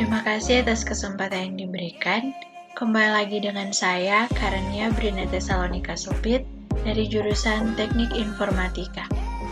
Terima kasih atas kesempatan yang diberikan. Kembali lagi dengan saya, Karenia Brinete Salonika Supit, dari jurusan Teknik Informatika.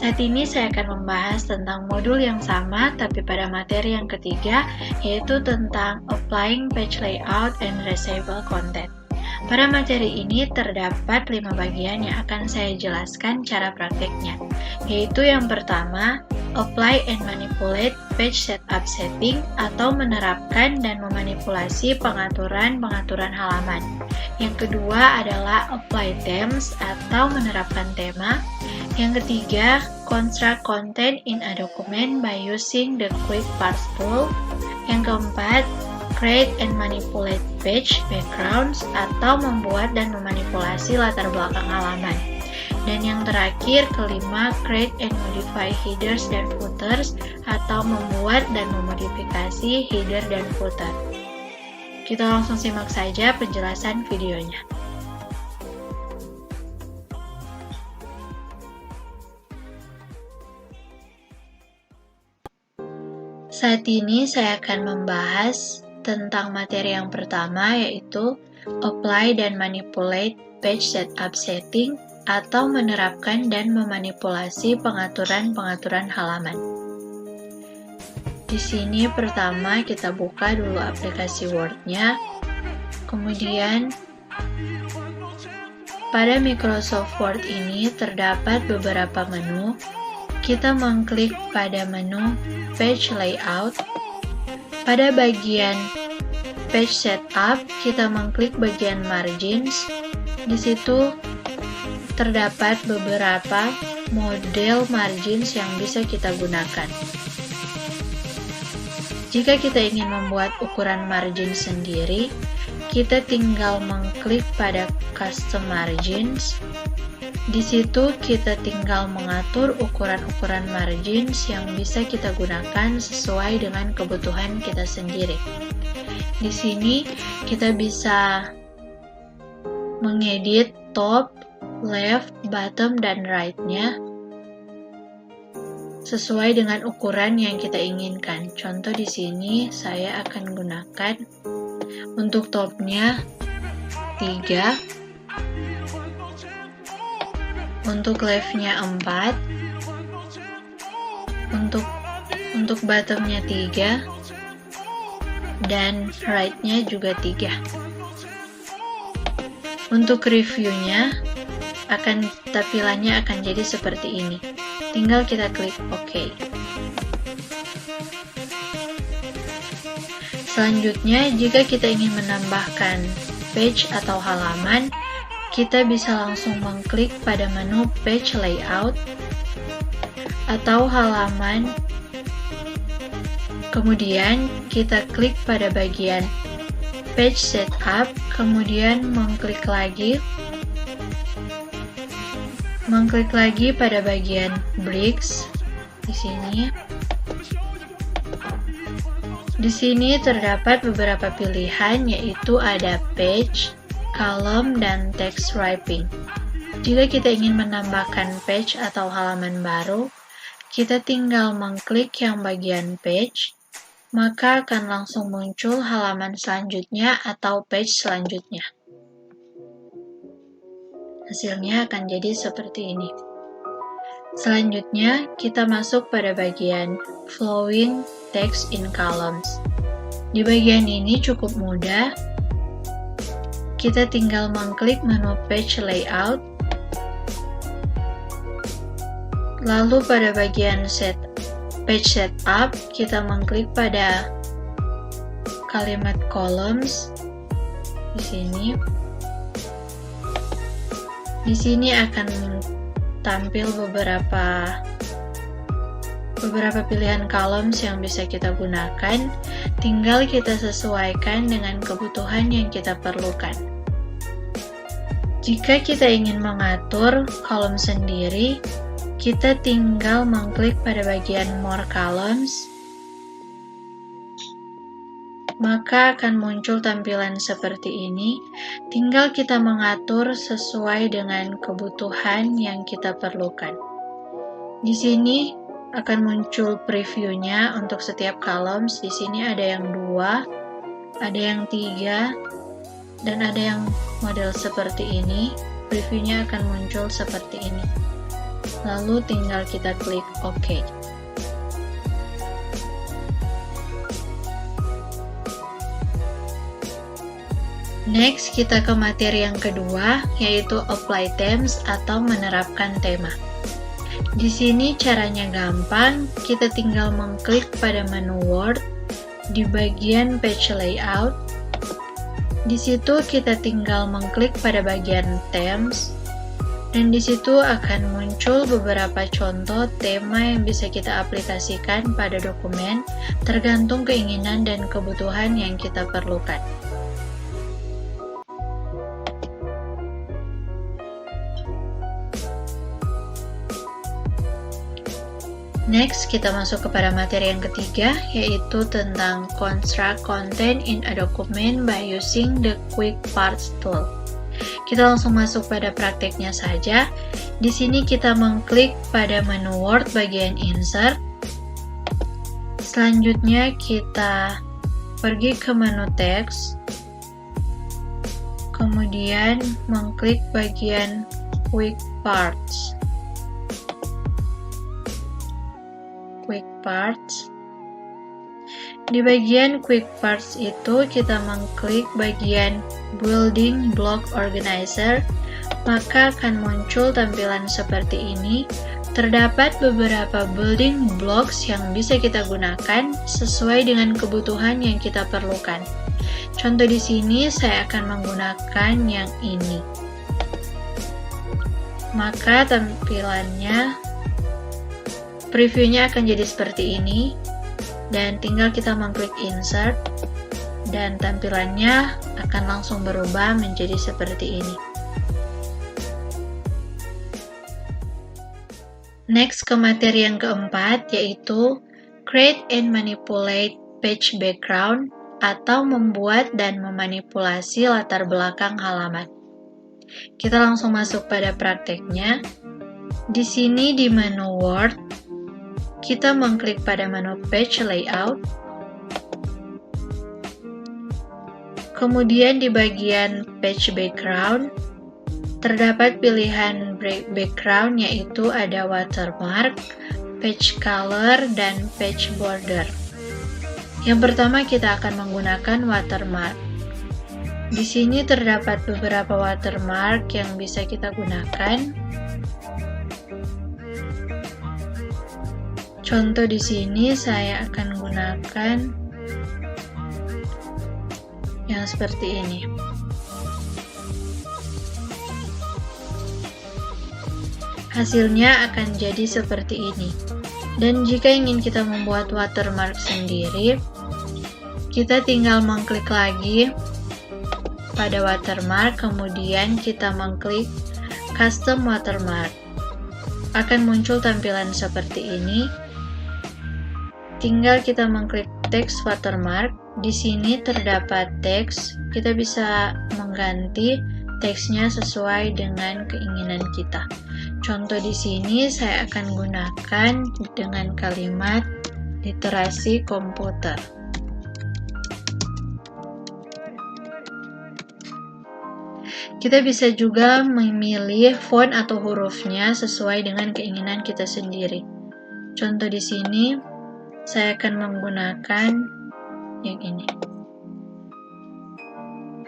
Saat ini saya akan membahas tentang modul yang sama, tapi pada materi yang ketiga, yaitu tentang Applying Page Layout and Reshapeable Content. Pada materi ini terdapat 5 bagian yang akan saya jelaskan cara prakteknya, yaitu yang pertama, apply and manipulate page setup setting atau menerapkan dan memanipulasi pengaturan halaman. Yang kedua adalah apply themes atau menerapkan tema. Yang ketiga, construct content in a document by using the quick parse tool. Yang keempat, create and manipulate page backgrounds atau membuat dan memanipulasi latar belakang halaman. Dan yang terakhir, kelima, create and modify headers dan footers atau membuat dan memodifikasi header dan footer. Kita langsung simak saja penjelasan videonya. Saat ini saya akan membahas tentang materi yang pertama, yaitu apply dan manipulate page setup setting atau menerapkan dan memanipulasi pengaturan halaman. Di sini pertama kita buka dulu aplikasi Word-nya. Kemudian pada Microsoft Word ini terdapat beberapa menu. Kita mengklik pada menu Page Layout. Pada bagian Page Setup, kita mengklik bagian Margins. Di situ terdapat beberapa model margins yang bisa kita gunakan. Jika kita ingin membuat ukuran margin sendiri, kita tinggal mengklik pada Custom Margins. Di situ kita tinggal mengatur ukuran-ukuran margins yang bisa kita gunakan sesuai dengan kebutuhan kita sendiri. Di sini kita bisa mengedit top, left, bottom, dan right-nya sesuai dengan ukuran yang kita inginkan. Contoh di sini saya akan gunakan untuk top-nya 3, untuk left-nya 4, untuk bottom-nya 3, dan right-nya juga 3. Untuk reviewnya, tampilannya akan jadi seperti ini. Tinggal kita klik OK. Selanjutnya, jika kita ingin menambahkan page atau halaman, kita bisa langsung mengklik pada menu Page Layout atau halaman. Kemudian, kita klik pada bagian Page Setup, kemudian mengklik lagi pada bagian Bricks di sini. Di sini terdapat beberapa pilihan, yaitu ada page, column, dan text wrapping. Jika kita ingin menambahkan page atau halaman baru, kita tinggal mengklik yang bagian page, maka akan langsung muncul halaman selanjutnya atau page selanjutnya. Hasilnya akan jadi seperti ini. Selanjutnya, kita masuk pada bagian Flowing Text in Columns. Di bagian ini cukup mudah. Kita tinggal mengklik menu Page Layout. Lalu pada bagian Page Setup, kita mengklik pada kalimat Columns di sini. Di sini akan tampil beberapa pilihan columns yang bisa kita gunakan. Tinggal kita sesuaikan dengan kebutuhan yang kita perlukan. Jika kita ingin mengatur kolom sendiri, kita tinggal mengklik pada bagian More Columns, maka akan muncul tampilan seperti ini. Tinggal kita mengatur sesuai dengan kebutuhan yang kita perlukan. Di sini akan muncul previewnya untuk setiap columns. Di sini ada yang 2, ada yang 3, dan ada yang model seperti ini. Previewnya akan muncul seperti ini. Lalu tinggal kita klik OK. Next, kita ke materi yang kedua, yaitu apply themes atau menerapkan tema. Di sini caranya gampang, kita tinggal mengklik pada menu Word di bagian page layout. Di situ kita tinggal mengklik pada bagian themes, dan di situ akan muncul beberapa contoh tema yang bisa kita aplikasikan pada dokumen, tergantung keinginan dan kebutuhan yang kita perlukan. Next, kita masuk kepada materi yang ketiga, yaitu tentang construct content in a document by using the Quick Parts tool. Kita langsung masuk pada prakteknya saja. Di sini kita mengklik pada menu Word bagian Insert. Selanjutnya kita pergi ke menu Text. Kemudian mengklik bagian Quick Parts. Di bagian Quick Parts itu kita mengklik bagian Building Block Organizer, maka akan muncul tampilan seperti ini. Terdapat beberapa building blocks yang bisa kita gunakan sesuai dengan kebutuhan yang kita perlukan. Contoh di sini saya akan menggunakan yang ini. Maka tampilannya previewnya akan jadi seperti ini, dan tinggal kita mengklik insert, dan tampilannya akan langsung berubah menjadi seperti ini. Next, ke materi yang keempat, yaitu create and manipulate page background, atau membuat dan memanipulasi latar belakang halaman. Kita langsung masuk pada prakteknya. Di sini di menu Word, kita mengklik pada menu Page Layout, kemudian di bagian Page Background, terdapat pilihan background, yaitu ada Watermark, Page Color, dan Page Border. Yang pertama kita akan menggunakan Watermark. Di sini terdapat beberapa watermark yang bisa kita gunakan. Contoh di sini saya akan gunakan yang seperti ini. Hasilnya akan jadi seperti ini. Dan jika ingin kita membuat watermark sendiri, kita tinggal mengklik lagi pada watermark, kemudian kita mengklik custom watermark. Akan muncul tampilan seperti ini. Tinggal kita mengklik text watermark. Di sini terdapat teks. Kita bisa mengganti teksnya sesuai dengan keinginan kita. Contoh di sini saya akan gunakan dengan kalimat literasi komputer. Kita bisa juga memilih font atau hurufnya sesuai dengan keinginan kita sendiri. Contoh di sini saya akan menggunakan yang ini.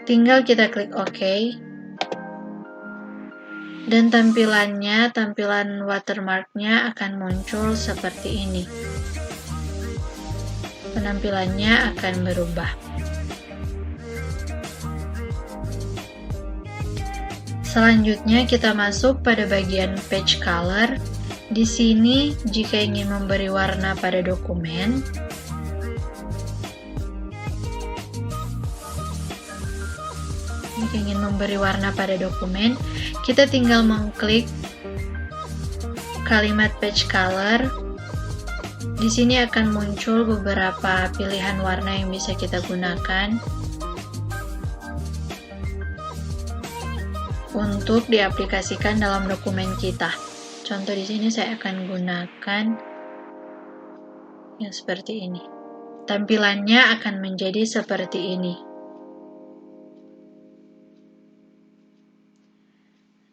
Tinggal kita klik OK. Dan tampilan watermarknya akan muncul seperti ini. Penampilannya akan berubah. Selanjutnya kita masuk pada bagian page color. Di sini jika ingin memberi warna pada dokumen, kita tinggal mengklik kalimat page color. Di sini akan muncul beberapa pilihan warna yang bisa kita gunakan untuk diaplikasikan dalam dokumen kita. Contoh di sini saya akan gunakan yang seperti ini. Tampilannya akan menjadi seperti ini.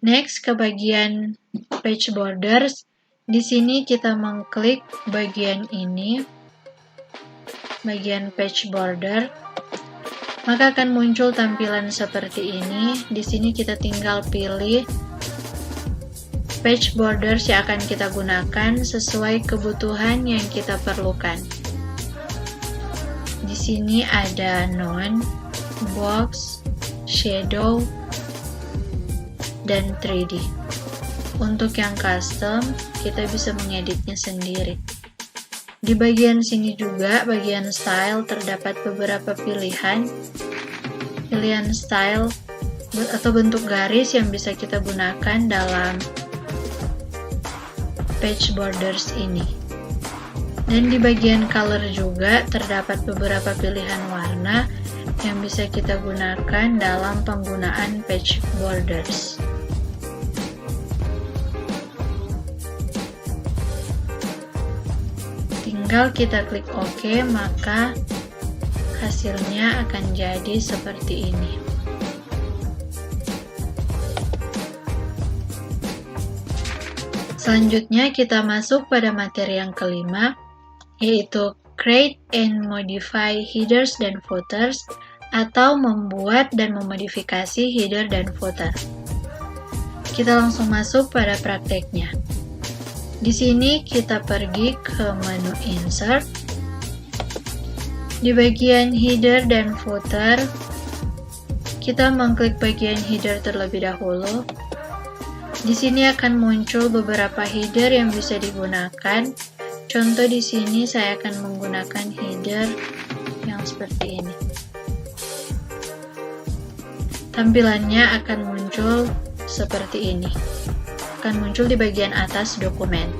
Next, ke bagian page borders. Di sini kita mengklik bagian ini, bagian page border. Maka akan muncul tampilan seperti ini. Di sini kita tinggal pilih page borders yang akan kita gunakan sesuai kebutuhan yang kita perlukan. Di sini ada non, box, shadow, dan 3D. Untuk yang custom, kita bisa mengeditnya sendiri. Di bagian sini juga, bagian style, terdapat beberapa pilihan style atau bentuk garis yang bisa kita gunakan dalam page borders ini. Dan di bagian color juga terdapat beberapa pilihan warna yang bisa kita gunakan dalam penggunaan page borders. Tinggal kita klik OK, maka hasilnya akan jadi seperti ini. Selanjutnya kita masuk pada materi yang kelima, yaitu create and modify headers dan footers, atau membuat dan memodifikasi header dan footer. Kita langsung masuk pada prakteknya. Di sini kita pergi ke menu Insert. Di bagian header dan footer, kita mengklik bagian header terlebih dahulu. Di sini akan muncul beberapa header yang bisa digunakan. Contoh di sini saya akan menggunakan header yang seperti ini. Tampilannya akan muncul seperti ini. Akan muncul di bagian atas dokumen.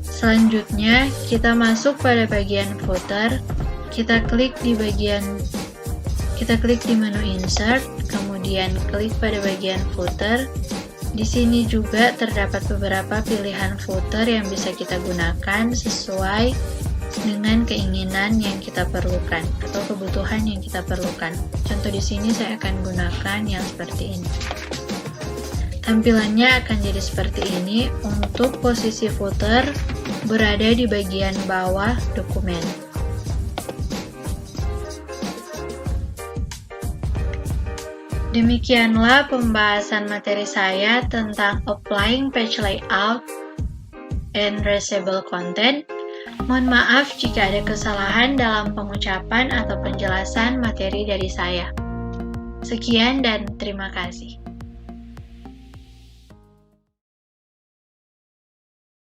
Selanjutnya, kita masuk pada bagian footer. Kita klik di menu Insert, kemudian klik pada bagian footer. Di sini juga terdapat beberapa pilihan footer yang bisa kita gunakan sesuai dengan keinginan yang kita perlukan atau kebutuhan yang kita perlukan. Contoh di sini saya akan gunakan yang seperti ini. Tampilannya akan jadi seperti ini. Untuk posisi footer berada di bagian bawah dokumen. Demikianlah pembahasan materi saya tentang applying page layout and reusable content. Mohon maaf jika ada kesalahan dalam pengucapan atau penjelasan materi dari saya. Sekian dan terima kasih.